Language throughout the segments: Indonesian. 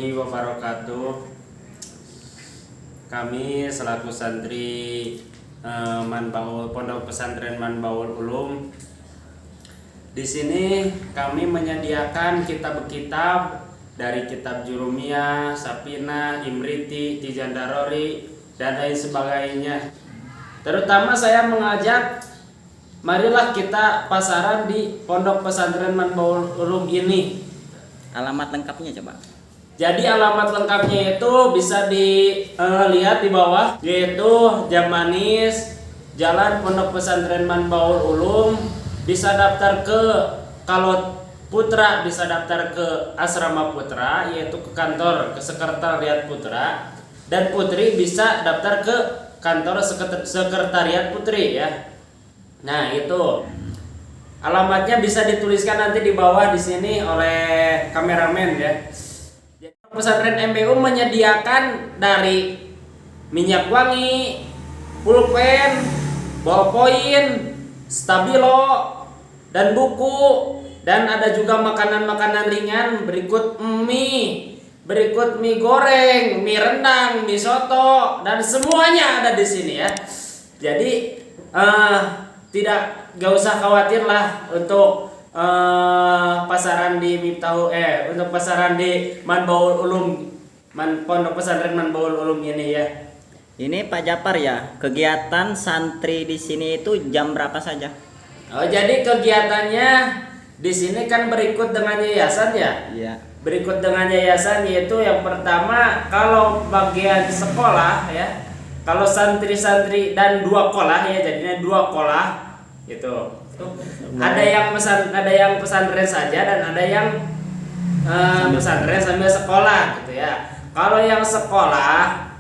warahmatullahi wabarakatuh. Kami selaku santri Pondok Pesantren Manbaul Ulum, di sini kami menyediakan kitab-kitab dari kitab Jurumiyah, Sapina, Imriti, Tijan Darori, dan lain sebagainya. Terutama saya mengajak, marilah kita pasaran di Pondok Pesantren Manbaul Ulum ini. Alamat lengkapnya coba. Jadi alamat lengkapnya itu bisa dilihat di bawah, yaitu Jamanis, Jalan Pondok Pesantren Manbaul Ulum. Bisa daftar kalau putra bisa daftar ke Asrama Putra, yaitu ke kantor, ke Sekretariat Putra, dan putri bisa daftar ke kantor Sekretariat Putri ya. Nah, itu alamatnya bisa dituliskan nanti di bawah di sini oleh kameramen ya. Pesantren MBU menyediakan dari minyak wangi, pulpen, ballpoint, stabilo, dan buku, dan ada juga makanan-makanan ringan berikut mie, berikut mie goreng, mie rendang, mie soto, dan semuanya ada di sini ya. Jadi gak usah khawatir lah untuk pasaran di untuk pasaran di Manbaul Ulum, Pondok Pesantren Manbaul Ulum ini ya. Ini Pak Japar ya, kegiatan santri di sini itu jam berapa saja? Oh, jadi kegiatannya di sini kan berikut dengan yayasan ya. Iya. Berikut dengan yayasan, yaitu yang pertama kalau bagian sekolah ya. Kalau santri-santri dan dua kolah ya, jadinya dua kolah gitu. Ada yang pesantren saja dan ada yang pesantren sambil sekolah gitu ya. Kalau yang sekolah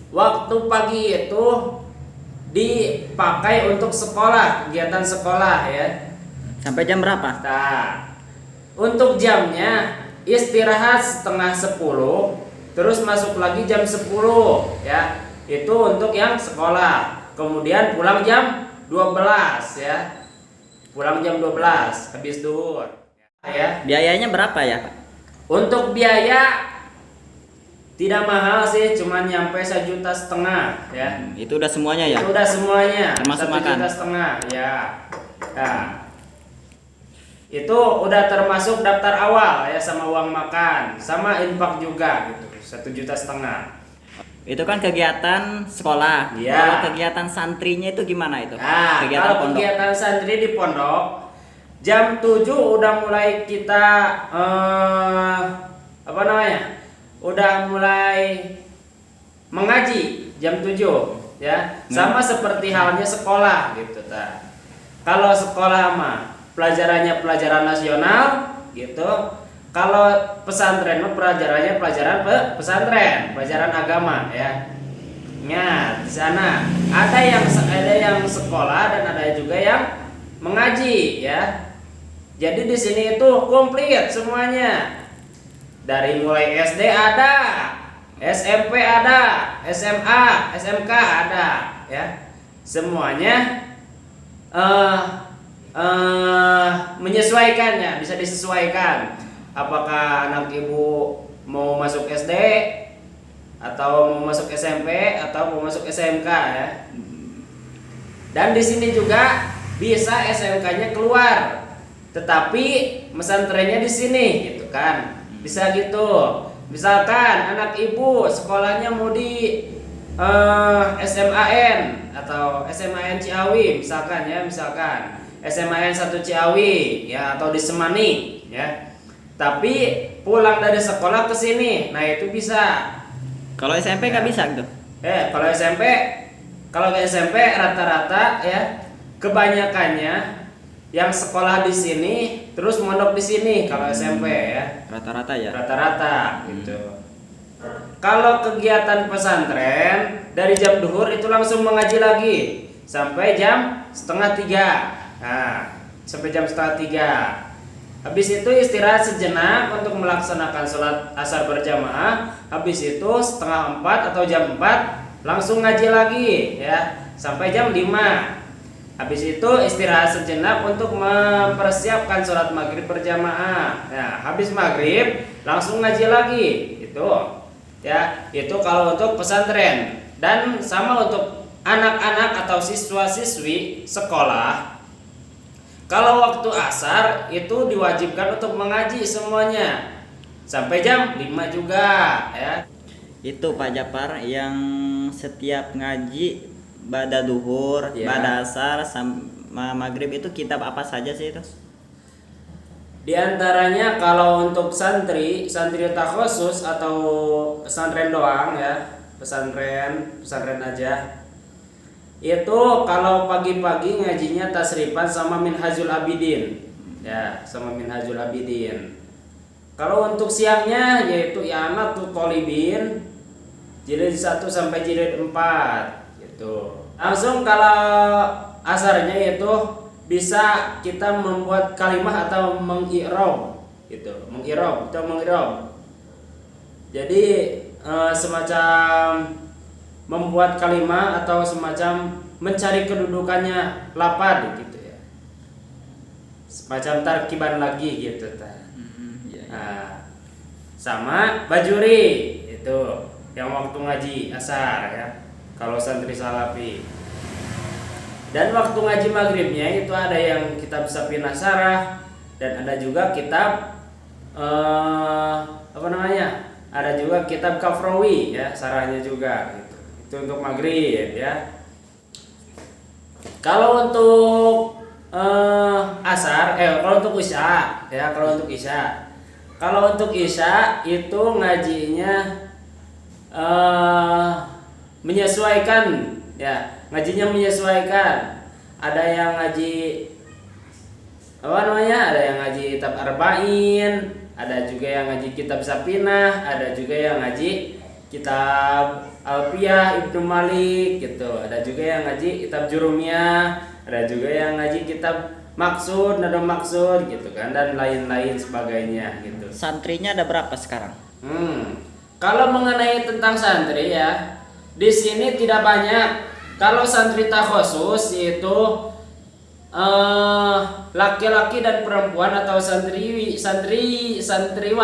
waktu pagi itu dipakai untuk sekolah, kegiatan sekolah ya. Sampai jam berapa? Nah, untuk jamnya istirahat setengah 10, terus masuk lagi jam 10 ya. Itu untuk yang sekolah. Kemudian pulang jam 12 ya. Pulang jam 12 habis duhur ya. Biayanya berapa ya? Untuk biaya tidak mahal sih, cuman nyampe 1,5 juta ya. Itu udah semuanya ya? Itu udah semuanya. Termasuk makan? 1,5 juta ya. Nah, itu udah termasuk daftar awal ya, sama uang makan, sama infak juga gitu. 1,5 juta. Itu kan kegiatan sekolah. Iya. Kalau kegiatan santrinya itu gimana itu? Nah, Kegiatan kalau pondok. kegiatan santri di pondok jam 7 udah mulai kita udah mulai mengaji jam 7 ya. Sama seperti halnya sekolah gitu ta. Kalau sekolah mah pelajarannya pelajaran nasional gitu. Kalau pesantren mah pelajarannya pelajaran pesantren, pelajaran agama ya. Nah, di sana ada yang sekolah dan ada juga yang mengaji ya. Jadi di sini itu komplit semuanya. Dari mulai SD ada, SMP ada, SMA, SMK ada ya. Semuanya menyesuaikannya, bisa disesuaikan. Apakah anak ibu mau masuk SD atau mau masuk SMP atau mau masuk SMK ya. Dan di sini juga bisa SMK-nya keluar, tetapi pesantrennya di sini gitu kan. Bisa gitu. Misalkan anak ibu sekolahnya mau di SMAN atau SMAN Ciawi misalkan SMAN 1 Ciawi ya, atau di Semani ya. Tapi pulang dari sekolah ke sini, nah itu bisa. Kalau SMP nggak bisa gitu? Kalau ke SMP rata-rata ya, kebanyakannya yang sekolah di sini terus mondok di sini kalau SMP ya. Rata-rata ya? Rata-rata gitu. Kalau kegiatan pesantren dari jam duhur itu langsung mengaji lagi sampai jam 2:30. Nah, sampai jam 2:30. Habis itu istirahat sejenak untuk melaksanakan sholat asar berjamaah. Habis itu 3:30 atau jam 4 langsung ngaji lagi ya sampai jam 5. Habis itu istirahat sejenak untuk mempersiapkan sholat maghrib berjamaah. Nah, habis maghrib langsung ngaji lagi. Itu ya, itu kalau untuk pesantren. Dan sama untuk anak-anak atau siswa-siswi sekolah. Kalau waktu asar itu diwajibkan untuk mengaji semuanya sampai jam 5 juga ya. Itu Pak Japar yang setiap ngaji pada duhur, Ya. pada asar sama maghrib itu kitab apa saja sih itu? Di antaranya kalau untuk santri takhusus atau pesantren doang ya, pesantren aja. Itu kalau pagi-pagi ngajinya tasrifan sama Minhajul Abidin. Ya, sama Minhajul Abidin. Kalau untuk siangnya yaitu I'anatul Thalibin jilid 1 sampai jilid 4 gitu. Langsung kalau asarnya itu bisa kita membuat kalimat atau mengi'rab gitu, mengi'rab atau mengi'rab. Jadi semacam membuat kalimat atau semacam mencari kedudukannya lapad gitu ya. Semacam tarkiban lagi gitu Nah, sama bajuri itu yang waktu ngaji asar ya. Kalau santri salafi. Dan waktu ngaji maghribnya itu ada yang kitab Safinah Sarah dan ada juga kitab Ada juga kitab Kafrawi ya, sarahnya juga gitu. Itu untuk maghrib ya. Kalau untuk asar, kalau untuk isya ya, kalau untuk isya itu ngajinya menyesuaikan ya, ngajinya menyesuaikan. Ada yang ngaji ada yang ngaji kitab Arba'in, ada juga yang ngaji kitab Safinah, ada juga yang ngaji kitab Alfiyah Ibnu Malik gitu. Ada juga yang ngaji kitab Jurumiyah, ada juga yang ngaji kitab Maksud, Nada Maksud gitu kan, dan lain-lain sebagainya gitu. Santrinya ada berapa sekarang? Kalau mengenai tentang santri ya, di sini tidak banyak. Kalau santri takhusus itu laki-laki dan perempuan atau santriwan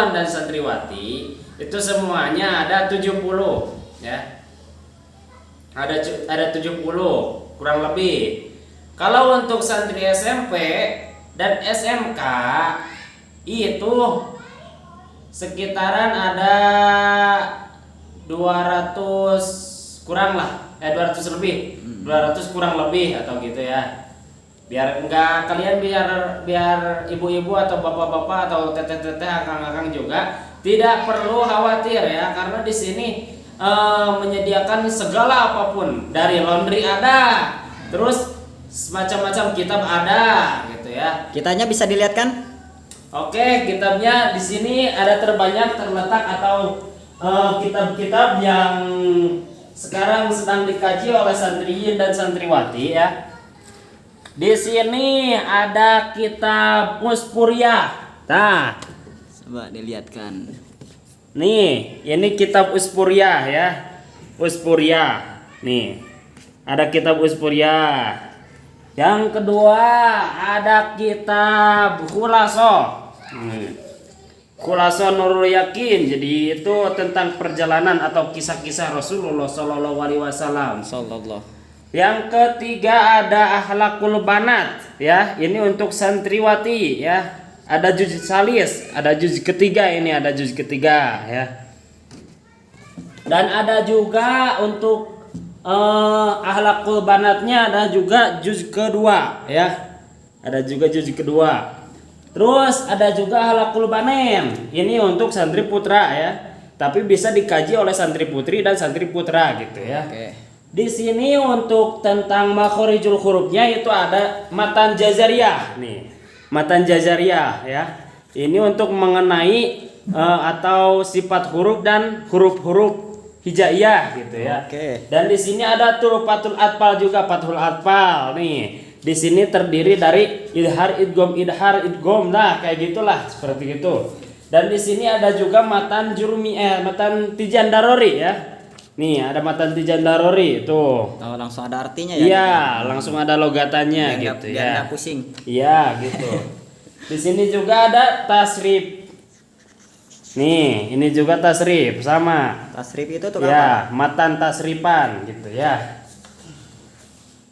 dan santriwati itu semuanya ada 70 ya. Ada 70 kurang lebih. Kalau untuk santri SMP dan SMK itu sekitaran ada 200 kurang lah, 200 lebih, 200 kurang lebih atau gitu ya. Biar ibu-ibu atau bapak-bapak atau teteh-teteh, akang-akang juga tidak perlu khawatir ya, karena di sini menyediakan segala apapun, dari laundry ada, terus semacam-macam kitab ada gitu ya. Kitanya bisa dilihat kan? Oke, kitabnya di sini ada terbanyak terletak atau kitab-kitab yang sekarang sedang dikaji oleh santriyin dan santriwati ya. Di sini ada kitab Uspuriyah. Nah, Coba dilihatkan. nih, ini kitab Uspuriyah ya. Uspuriyah. Nih. Ada kitab Uspuriyah. Yang kedua ada kitab Khulaso. Khulaso Nurul Yakin. Jadi itu tentang perjalanan atau kisah-kisah Rasulullah Shallallahu Alaihi Wasallam. Sallallahu. Yang ketiga ada Akhlakul Banat ya. Ini untuk santriwati ya. Ada juz salis, ada juz ketiga, ini ada juz ketiga ya. Dan ada juga untuk Akhlakul Banatnya ada juga juz kedua ya. Ada juga juz kedua. Terus ada juga Akhlakul Banin. Ini untuk santri putra ya. Tapi bisa dikaji oleh santri putri dan santri putra gitu ya. Oke. Di sini untuk tentang makhorijul hurufnya itu ada Matan Jazariyah nih. Matan Jazariyah ya. Ini untuk mengenai atau sifat huruf dan huruf-huruf hijaiyah gitu ya. Oke. Dan di sini ada Turufatul Atfal juga, Fathul Atfal nih. Di sini terdiri dari idhar idgham. Nah, kayak gitulah, seperti itu. Dan di sini ada juga Matan Matan Tijan Darori ya. Nih, ada matan tijan darori tuh. Oh, langsung ada artinya ya. Iya, langsung ada logatannya Biar gitu biar ya. nggak pusing. Iya, gitu. Di sini juga ada tasrif. Nih, ini juga tasrif sama. Tasrif itu tuh apa? Ya, matan tasripan gitu ya.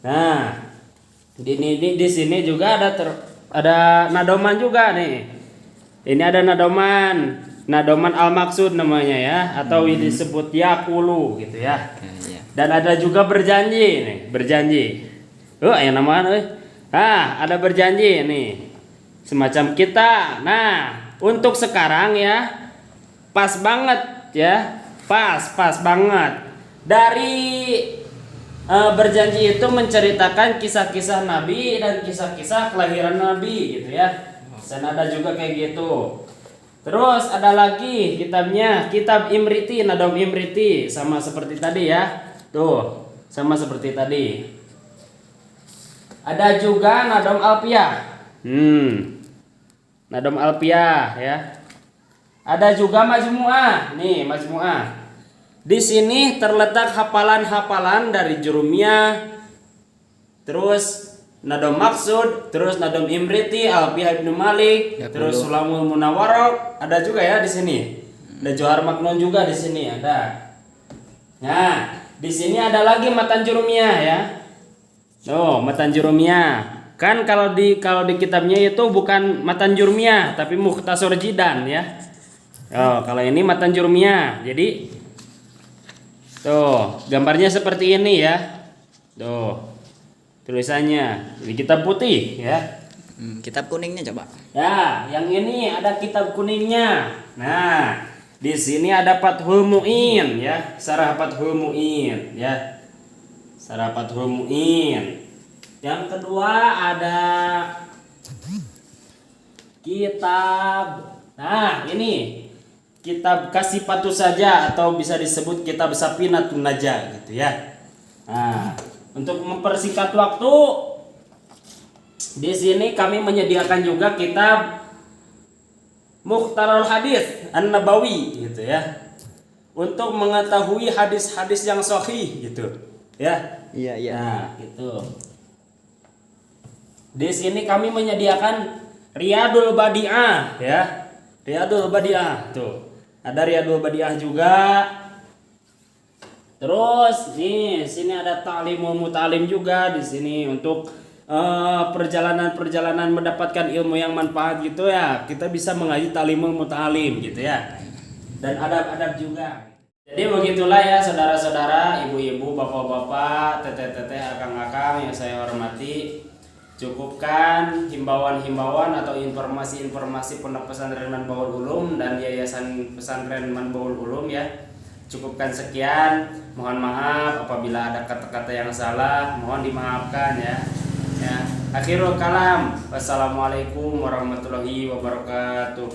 Nah, di sini juga ada nadoman juga nih. Ini ada nadoman al-maksud namanya ya, atau disebut yaqulu gitu ya. Iya. Dan ada juga berjanji nih, berjanji. Yang namanya ada berjanji nih. Semacam kita. Nah, untuk sekarang ya pas banget ya. Pas banget. Dari berjanji itu menceritakan kisah-kisah Nabi dan kisah-kisah kelahiran Nabi gitu ya. Dan ada juga kayak gitu. Terus ada lagi kitabnya, kitab Imriti, Nadom Imriti, sama seperti tadi ya. Tuh, sama seperti tadi. Ada juga Nadom Alpiyah. Nadom Alpiyah ya. Ada juga Majmu'ah. Nih, Majmu'ah. Di sini terletak hafalan-hafalan dari Jurumiyah, terus Nadom Maksud, terus Nadom Imriti, Alfiyah Ibnu Malik, Ya, terus dulu. Sulamul Munawwarok, ada juga ya di sini. Ada Johar Maknun juga di sini ada. Nah, di sini ada lagi matan Jurumiyah ya. Oh, matan Jurumiyah. Kan kalau di kitabnya itu bukan matan Jurumiyah, tapi Mukhtasar Jidan ya. Oh, kalau ini matan Jurumiyah. Jadi tuh, gambarnya seperti ini ya. Tuh. Tulisannya di kitab putih ya. Kitab kuningnya coba. Ya, yang ini ada kitab kuningnya. Nah, di sini ada Fathul Mu'in ya, Syarah Fathul Mu'in ya. Syarah Fathul Mu'in. Yang kedua ada kitab. Nah, ini kitab Kasifatu saja atau bisa disebut kitab Safinatun Najah gitu ya. Nah, untuk mempersingkat waktu, di sini kami menyediakan juga kitab Mukhtarul Hadis An-Nabawi gitu ya. Untuk mengetahui hadis-hadis yang sahih gitu ya. Iya. Nah, gitu. Di sini kami menyediakan Riyadul Badi'ah ya. Riyadul Badi'ah tuh. Ada Riyadul Badi'ah juga. Terus nih, sini ada Ta'limul Muta'alim juga di sini untuk perjalanan-perjalanan mendapatkan ilmu yang manfaat gitu ya. Kita bisa mengaji Ta'limul Muta'alim gitu ya. Dan adab-adab juga. Jadi begitulah ya saudara-saudara, ibu-ibu, bapak-bapak, teteh-teteh, akang-akang yang saya hormati. Cukupkan himbauan-himbauan atau informasi-informasi Pondok Pesantren Manbaul Ulum dan Yayasan Pesantren Manbaul Ulum ya. Cukupkan sekian. Mohon maaf apabila ada kata-kata yang salah, mohon dimaafkan ya. Akhirul kalam. Wassalamualaikum warahmatullahi wabarakatuh.